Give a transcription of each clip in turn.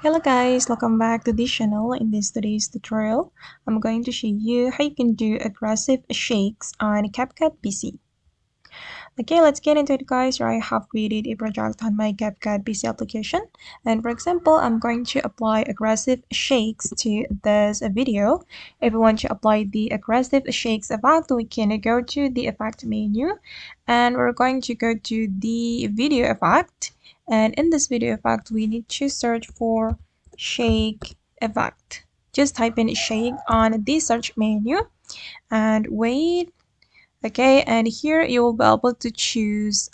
Hello guys, welcome back to this channel. In today's tutorial, I'm going to show you how you can do aggressive shakes on CapCut PC. Okay, let's get into it guys. Here I have created a project on my CapCut PC application. And for example, I'm going to apply aggressive shakes to this video. If we want to apply the aggressive shakes effect, we can go to the effect menu. And we're going to go to the video effect. And in this video effect, we need to search for shake effect. Just type in shake on the search menu and wait. Okay, and here you will be able to choose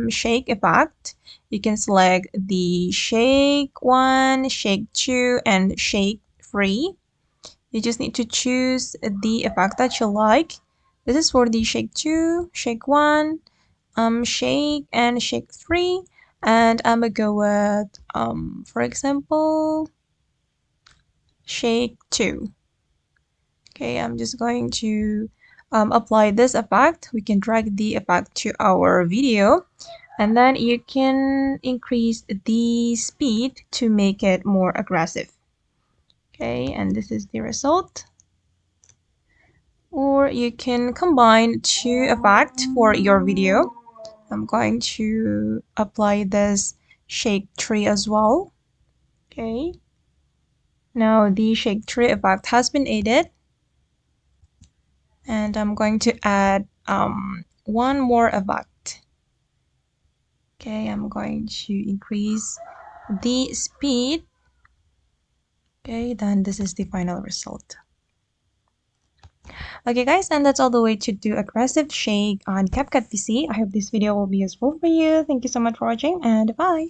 shake effect. You can select the shake 1, shake 2, and shake 3. You just need to choose the effect that you like. This is for the shake 2, shake 1, shake, and shake 3. And I'm gonna go with for example shake 2. Okay, I'm just going to apply this effect. We can drag the effect to our video, and then you can increase the speed to make it more aggressive. Okay, and this is the result. Or you can combine two effects for your video. I'm going to apply this shake tree as well. Okay, now the shake tree effect has been added. And I'm going to add one more effect. Okay, I'm going to increase the speed. Okay, then this is the final result. Okay guys, and that's all the way to do aggressive shake on CapCut PC. I hope this video will be useful for you. Thank you so much for watching, and bye.